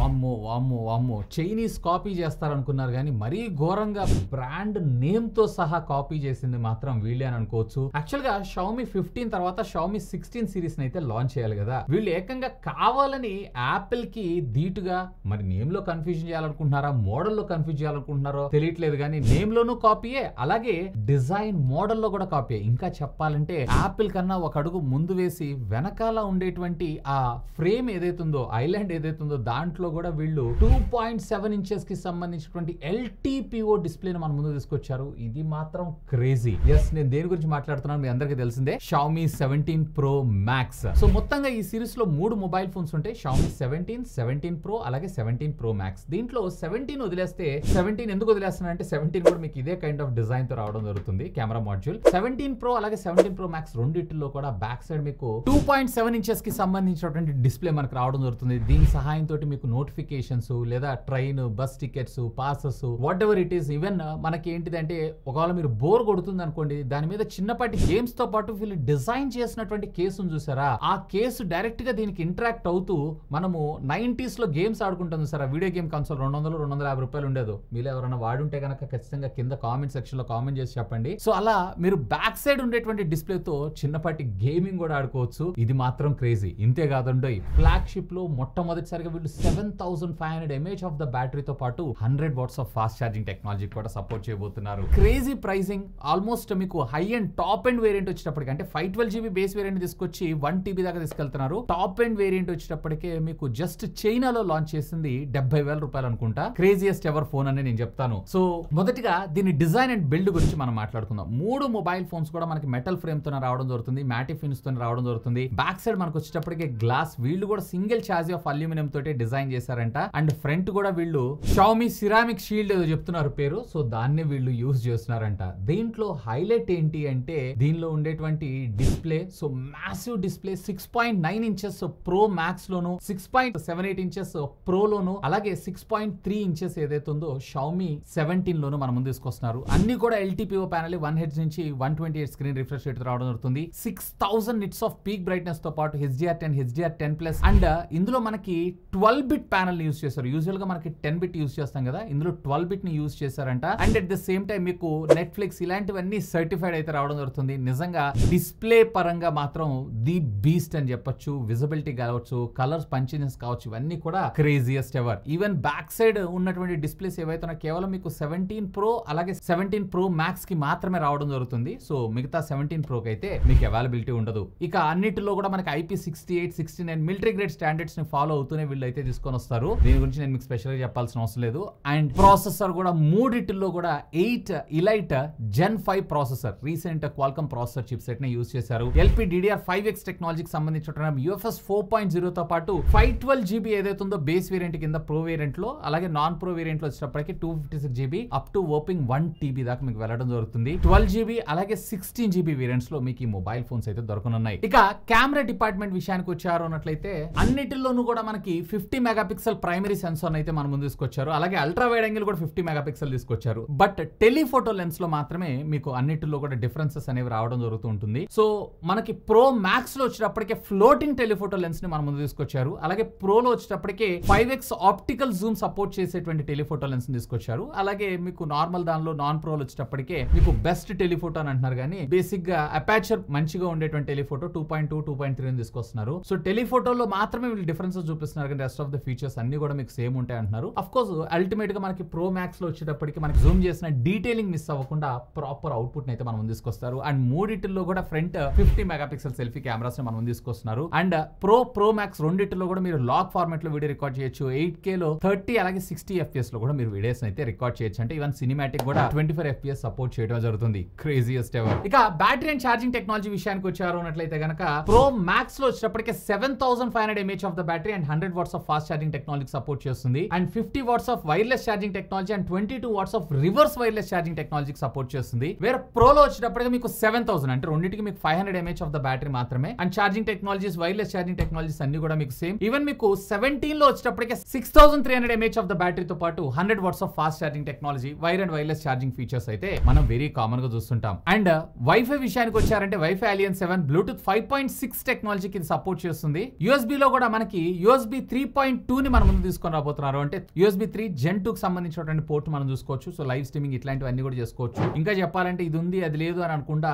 వామ్మో వామ్మో వామ్మో చైనీస్ కాపీ చేస్తారనుకున్నారు కానీ మరీ ఘోరంగా బ్రాండ్ నేమ్ తో సహా కాపీ చేసింది మాత్రం వీళ్ళే అని అనుకోవచ్చు. యాక్చువల్ గా Xiaomi 15 తర్వాత Xiaomi 16 సిరీస్ అయితే లాంచ్ చేయాలి కదా. వీళ్ళు ఏకంగా కావాలని యాపిల్ కి ధీటుగా మరి నేమ్ లో కన్ఫ్యూజన్ చేయాలనుకుంటున్నారా, మోడల్ లో కన్ఫ్యూజ్ చేయాలనుకుంటున్నారో తెలియట్లేదు కానీ నేమ్ లోనూ కాపీయే, అలాగే డిజైన్ మోడల్ లో కూడా కాపీయే. ఇంకా చెప్పాలంటే యాపిల్ కన్నా ఒక అడుగు ముందు వేసి వెనకాల ఉండేటువంటి ఆ ఫ్రేమ్ ఏదైతుందో, ఐలాండ్ ఏదైతుందో దాంట్లో కూడా వీళ్ళు 2.7 ఇంచెస్ కి సంబంధించినటువంటి LTPO డిస్ప్లేని మన ముందు తీసుకొచ్చారు. ఇది మాత్రం క్రేజీ. ఎస్, నేను దేని గురించి మాట్లాడుతున్నాను మీ అందరికీ తెలిసిందే, Xiaomi 17 Pro Max. సో మొత్తంగా ఈ సిరీస్ లో 3 మొబైల్ ఫోన్స్ ఉంటాయి, Xiaomi 17, 17 Pro అలాగే 17 Pro Max. దీంట్లో 17 వదిలేస్తే 17 ఎందుకు వదిలేస్తున్నా అంటే 17 కూడా మీకు ఇదే కైండ్ ఆఫ్ డిజైన్ తో రావడం జరుగుతుంది. కెమెరా మాడ్యూల్ 17 Pro అలాగే 17 Pro Max రెండిట్లో కూడా బ్యాక్ సైడ్ మీకు 2.7 ఇంచెస్ కి సంబంధించినటువంటి డిస్ప్లే మనకు రావడం జరుగుతుంది. దీని సహాయంతో మీకు నోటిఫికేషన్స్ లేదా train, bus tickets, passes, what ever it is, even మనకి ఏంటిదంటే ఒకవేళ మీరు బోర్ కొడుతుంది అనుకోండి, దాని మీద చిన్నపాటి గేమ్స్ తో పాటు వీళ్ళు డిజైన్ చేసినటువంటి కేసును చూసారా, ఆ కేసు డైరెక్ట్ గా దీనికి ఇంటరాక్ట్ అవుతూ మనము 90s లో గేమ్స్ ఆడుకుంటాం చూసారా, వీడియో గేమ్ కన్సోల్ 200-250 రూపాయలు ఉండేది. మీరు ఎవరైనా వాడుంటే కనుక ఖచ్చితంగా కింద కామెంట్ సెక్షన్ లో కామెంట్ చేసి చెప్పండి. సో అలా మీరు బ్యాక్ సైడ్ ఉండేటువంటి డిస్ప్లే తో చిన్నపాటి గేమింగ్ కూడా ఆడుకోవచ్చు. ఇది మాత్రం క్రేజీ. ఇంతే కాదండి, ఫ్లాగ్షిప్ లో మొట్టమొదటిసారిగా వీళ్ళు 7500 mAh ఆఫ్ ద బ్యాటరీతో పాటు 100 watts of fast charging technology కూడా సపోర్ట్ చేయబోతున్నారు. Crazy pricing. ఆల్మోస్ట్ మీకు high and top end variant వచ్చేటప్పటికి అంటే 512GB బేస్ వేరియంట్ తీసుకొచ్చి 1 TB దాకా తీసుకెళ్తున్నారు. టాప్ ఎండ్ వేరియంట్ వచ్చేటప్పటికే మీకు జస్ట్ చైనాలో లాంచ్ చేసింది 70,000 రూపాయలు అనుకుంటా. క్రేజియస్ట్ ఎవర్ ఫోన్ అని నేను చెప్తాను. సో మొదటిగా దీని డిజైన్ అండ్ బిల్డ్ గురించి మనం మాట్లాడుకుందాం. 3 మొబైల్ ఫోన్స్ కూడా మనకి మెటల్ ఫ్రేమ్ తో రావడం జరుగుతుంది, మ్యాటి ఫినిష్ తో రావడం జరుగుతుంది. బ్యాక్ సైడ్ మనకు వచ్చేటప్పటికే గ్లాస్, వీళ్ళు కూడా సింగిల్ చాసీ ఆఫ్ అల్యూమినియం తోటే డిజైన్ చేశారంట. అండ్ ఫ్రంట్ కూడా వీళ్ళు Xiaomi సిరామిక్ షీల్డ్ ఏదో చెప్తున్నారు పేరు, సో దాన్ని వీళ్ళు యూజ్ చేస్తున్నారంట. దీంట్లో హైలైట్ ఏంటి అంటే దీనిలో ఉండేటువంటి display, so massive display 6.9 inches pro max లోను, 6.78 ఇంచెస్ ప్రో లోను, అలాగే 6.3 ఇంచెస్ ఏదైతే ఉందో Xiaomi 17 లోను మన ముందు తీసుకొస్తున్నారు. అన్ని కూడా LTPO ప్యానల్ 1Hz నుంచి 128 స్క్రీన్ రిఫ్రెష్ రేట్ రావడం జరుగుతుంది. 6000 నిట్స్ ఆఫ్ పీక్ బ్రైట్నెస్ తో పాటు HDR10, HDR10+, అండ్ ఇందులో మనకి 12-bit ప్యానల్ యూజ్ చేశారు. యూజువల్ గా మనకి 10-bit యూజ్ చేస్తాం కదా, ఇందులో 12-bit ని యూజ్ చేశారంట. And at the same time మీకు నెట్ఫ్లిక్స్ ఇలాంటివన్నీ సర్టిఫైడ్ అయితే రావడం జరుగుతుంది. నిజంగా డిస్ప్లే పరంగా మాత్రం ది బీస్ట్ అని చెప్పొచ్చు. విజిబిలిటీ కావచ్చు, కలర్స్ పంచినెస్ కావచ్చు, ఇవన్నీ కూడా craziest ever. Even back side ఉన్నటువంటి డిస్ప్లేస్ ఏవైతే కేవలం మీకు 17 Pro అలాగే 17 Pro Max కి మాత్రమే రావడం జరుగుతుంది. సో మిగతా 17 Pro కి అయితే మీకు అవైలబిలిటీ ఉండదు. ఇక అన్నిటిలో కూడా మనకి IP68, 69 మిలిటరీ గ్రేడ్ స్టాండర్డ్స్ ని ఫాలో అవుతూనే వీళ్ళు అయితే తీసుకొని వస్తారు. దీని గురించి నేను మీకు స్పెషల్ గా చెప్పాల్సిన అవసరం లేదు. అండ్ ప్రాసెసర్ కూడా మూడిటిల్లో కూడా 8 Elite Gen 5 processor, recent Qualcomm processor chip set ని యూజ్ చేశారు. LPDDR5X టెక్నాలజీకి సంబంధించిన UFS 4.0 తో పాటు 512GB ఏదైతే ఉందో బేస్ వేరియంట్ కింద ప్రో వేరియంట్ లో, అలాగే నాన్ ప్రో వేరియంట్ లో వచ్చేటప్పటికి 256GB అప్ టు ఓపింగ్ 1 TB దాకా మీకు వెళ్ళడం జరుగుతుంది. 12GB అలాగే 16GB వేరియంట్స్ లో మీకు ఈ మొబైల్ ఫోన్స్ అయితే దొరకనున్నాయి. ఇక కెమెరా డిపార్ట్మెంట్ విషయానికి వచ్చారు అన్నట్లయితే అన్నిటిలోనూ కూడా మనకి 50 మెగాపిక్సెల్ ప్రైమరీ సెన్సార్ అయితే మన ముందు తీసుకొచ్చారు. అలాగే అల్ట్రా వైడ్ యాంగిల్ కూడా 50 మెగాపిక్సెల్ తీసుకొచ్చారు. బట్ టెలిఫోటో లెన్స్ లో మాత్రమే మీకు అన్నిటిలో కూడా డిఫరెన్సెస్ అనేవి రావడం జరుగుతూ ఉంటుంది. సో మనకి ప్రో మ్యాక్స్ లో వచ్చేటప్పటికే ఫ్లోటింగ్ టెలిఫోటో లెన్స్ ని మన ముందు తీసుకొచ్చారు. అలాగే ప్రోలో వచ్చేటప్పటికే 5X ఆప్టికల్ జూమ్ సపోర్ట్ చేసేటువంటి టెలిఫోటో లెన్స్ ని తీసుకొచ్చారు. అలాగే మీకు నార్మల్ దానిలో నాన్ ప్రోలో వచ్చేటప్పటికే మీకు బెస్ట్ టెలిఫోటో అని అంటున్నారు, కానీ బేసిక్ గా అపాచర్ మంచిగా ఉండేటువంటి టెలిఫోటో 2.2, 2.3 అని తీసుకొస్తున్నారు. సో టెలిఫోటోలో మాత్రమే వీళ్ళు డిఫరెన్సెస్ చూపిస్తున్నారు, కానీ రెస్ట్ ఆఫ్ ద ఫీచర్స్ అన్ని కూడా మీకు సేమ్ ఉంటాయి అంటున్నారు. అఫ్ కోర్స్ అల్టిమేట్ గా మనకి ప్రో మ్యాక్స్ లో వచ్చేటప్పటికి మనకి జూమ్ చేసిన డీటెయిలింగ్ మిస్ అవ్వకుండా ప్రాపర్ అవుట్పుట్ అయితే మనం ముందు తీసుకొస్తారు. అండ్ మూడిటిల్లో కూడా ఫ్రంట్ 50 మెగాపిక్సెల్ సెల్ఫీ కెమెరాస్ మనం ముందు తీసుకొస్తున్నారు. అండ్ ప్రో మ్యాక్స్ రెండిటిలో కూడా మీరు లాగ్ ఫార్మాట్ లో వీడియో రికార్డ్ చేయొచ్చు. 8K లో 30 అలాగే 60 FPS లో కూడా మీరు వీడియోస్ అయితే రికార్డ్ చేయొచ్చు. అంటే ఈవెన్ సినిమాటిక్ కూడా 25 FPS సపోర్ట్ చేయడం జరుగుతుంది. Craziest ever. ఇక బ్యాటరీ అండ్ ఛార్జింగ్ టెక్నాలజీ విషయానికి వచ్చారు అన్నట్లయితే గనక ప్రో మ్యాక్స్ లో వచ్చేటప్పటికే 7500 mAh of the battery and 100 watts of fast charging technology support చేస్తుంది. And 50 watts of wireless charging technology and 22 watts of reverse wireless charging టెక్నాలజీకి support చేస్తుంది. వేరే ప్రోలో వచ్చేటప్పటికి మీకు 7000 అంటే రెండింటికి మీకు 500 mAh ఆఫ్ ద బ్యాటరీ మాత్రమే. And charging technologies, wireless charging technologies అన్ని కూడా మీకు సేమ్. ఈవెన్ మీకు 17 లో వచ్చేటప్పటికి 6300 mAh ఆఫ్ ద బ్యాటరీతో పాటు 100 watts of fast charging technology, wire and wireless charging features అయితే మనం వెరీ కామన్ గా చూస్తుంటాం. అండ్ వైఫై విషయానికి వచ్చారంటే వైఫై Alliance 7 బ్లూటూత్ 5.6 టెక్నాలజీకి ఇది సపోర్ట్ చేస్తుంది. USB లో కూడా మనకి USB 3.2 ని మన ముందు తీసుకొని రాబోతున్నారు. అంటే USB 3 Gen 2 కి సంబంధించినటువంటి పోర్ట్ మనం చూసుకోవచ్చు. సో లైవ్ స్ట్రీమింగ్ ఇట్లాంటివన్నీ కూడా చేసుకోవచ్చు. ఇంకా చెప్పాలంటే ఇది ఉంది అది లేదు అని అనుకుంటా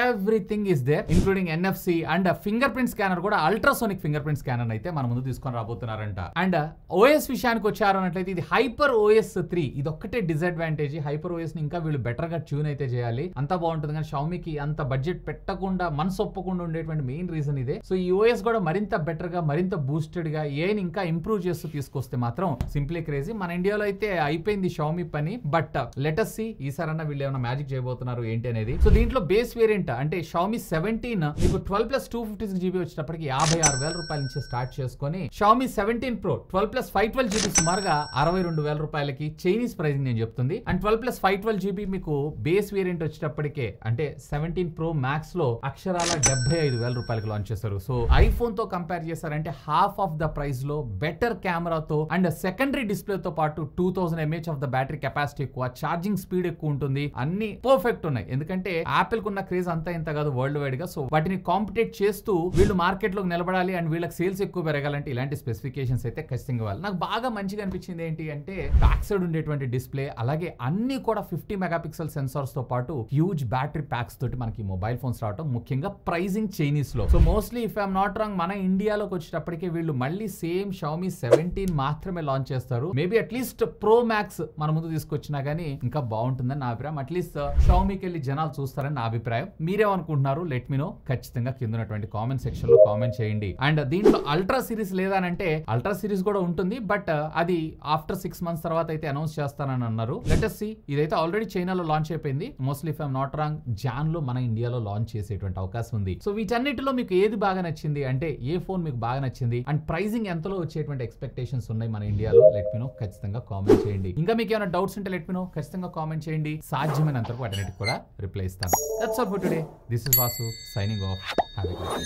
everything is there including NFC and finger print scanner కూడా అల్ట్రాసోనిక్ ఫింగర్ ప్రింట్ స్కానర్ అయితే మన ముందు తీసుకొని రాబోతున్నారంట. అండ్ OS విషయానికి వచ్చారు అన్నట్లయితే ఇది HyperOS 3 ఇది ఒక్కటే డిసడ్వాంటేజ్. HyperOS ని ఇంకా వీళ్ళు బెటర్ గా ట్యూన్ అయితే చేయాలి. అంతా బాగుంటుంది కానీ Xiaomiకి అంత బడ్జెట్ పెట్టకుండా మనసు ఒప్పకుండా ఉండేటువంటి మెయిన్ రీజన్ ఇదే. సో ఈ OS కూడా మరింత బెటర్ గా మరింత బూస్టెడ్ గా ఏని ఇంకా ఇంప్రూవ్ చేస్తూ తీసుకొస్తే మాత్రం సింప్లీ క్రేజీ. మన ఇండియాలో అయితే అయిపోయింది Xiaomi పని. బట్ లెట్ us see ఈసారన్నా వీళ్ళు ఏమైనా మ్యాజిక్ చేయబోతున్నారు ఏంటి అనేది. సో దీంట్లో బేస్ వేరియంట్ అంటే Xiaomi 17 మీకు 12+256GB వచ్చేటప్పటికి 56,000 రూపాయల నుంచి స్టార్ట్ చేసుకొని Xiaomi 17 Pro 12+512GB సుమారుగా 62,000 రూపాయలకి చైనీస్ ప్రైసింగ్ నేను చెప్తుంది. అండ్ 12+512GB మీకు బేస్ వేరియంట్ వచ్చేటప్పటికే అంటే 17 Pro Max లో అక్షరాల 75,000 రూపాయలకి లాంచ్ చేస్తారు. సో ఐఫోన్ తో కంపేర్ చేశారంటే హాఫ్ ఆఫ్ ద ప్రైస్ లో బెటర్ కెమెరాతో అండ్ సెకండరీ డిస్ప్లే తో పాటు 2000 mAh of the battery capacity ఎక్కువ, ఛార్జింగ్ స్పీడ్ ఎక్కువ ఉంటుంది, అన్ని పర్ఫెక్ట్ ఉన్నాయి. ఎందుకంటే యాపిల్ కున్న క్రేజ్ అంతా ఇంత కాదు వరల్డ్ వైడ్ గా. సో వాటిని కాంపిటేట్ చేస్తూ వీళ్ళు మార్కెట్ లోకి నిలబడాలి అండ్ వీళ్ళకి సేల్స్ ఎక్కువ పెరగాలంటే ఇలాంటి స్పెసిఫికేషన్స్ అయితే ఖచ్చితంగా ఇవ్వాలి. నాకు బాగా మంచిగా అనిపించింది ఏంటి అంటే బ్యాక్ సైడ్ ఉండేటువంటి డిస్ప్లే, అలాగే అన్ని కూడా 50 మెగాపిక్సెల్ సెన్సార్స్ తో పాటు హ్యూజ్ బ్యాటరీ ప్యాక్స్ తోటి మనకి మొబైల్ ఫోన్స్ రావడం, ముఖ్యంగా ప్రైజింగ్ చైనీస్ లో. So mostly if I'm not wrong మన ఇండియాలోకి వచ్చేటప్పటికి వీళ్ళు మళ్ళీ సేమ్ Xiaomi 17 మాత్రమే లాంచ్ చేస్తారు. మేబీ అట్లీస్ట్ Pro Max మన ముందు తీసుకొచ్చినా గానీ ఇంకా బాగుంటుందని నా అభిప్రాయం. అట్లీస్ట్ Xiaomiకి వెళ్ళి జనాలు చూస్తారని నా అభిప్రాయం. మీరేమనుకుంటున్నారు లెట్ మీ నో. ఖచ్చితంగా కింద ఉన్నటువంటి కామెంట్ సెక్షన్ లో కామెంట్ చేయండి. అండ్ దీంట్లో అల్ట్రా సిరీస్ లేదా అంటే అల్ట్రా సిరీస్ కూడా ఉంటుంది. బట్ అది ఆఫ్టర్ 6 months తర్వాత అయితే అనౌన్స్ చేస్తానని అన్నారు. Let us see. ఇదైతే ఆల్రెడీ చైనాలో లాంచ్ అయిపోయింది. Mostly if I'm not wrong June లో మన ఇండియాలో లాంచ్ చేసేటువంటి అవకాశం ఉంది. సో వీటన్నిటిలో మీకు ఏది బాగా నచ్చింది అంటే ఏ ఫోన్ మీకు బాగా నచ్చింది అండ్ ప్రైసింగ్ ఎంతలో వచ్చేటువంటి ఎక్స్పెక్టేషన్స్ ఉన్నాయి మన ఇండియాలో లెట్ మీ నో. ఖచ్చితంగా కామెంట్ చేయండి. ఇంకా మీకు ఏమైనా డౌట్స్ ఉంటే లెట్ మీ నో. ఖచ్చితంగా కామెంట్ చేయండి. సాధ్యమైనంత వరకు వాటికి కూడా రిప్లై ఇస్తాను. That's all for today. This is Vasu signing off. Have a good day.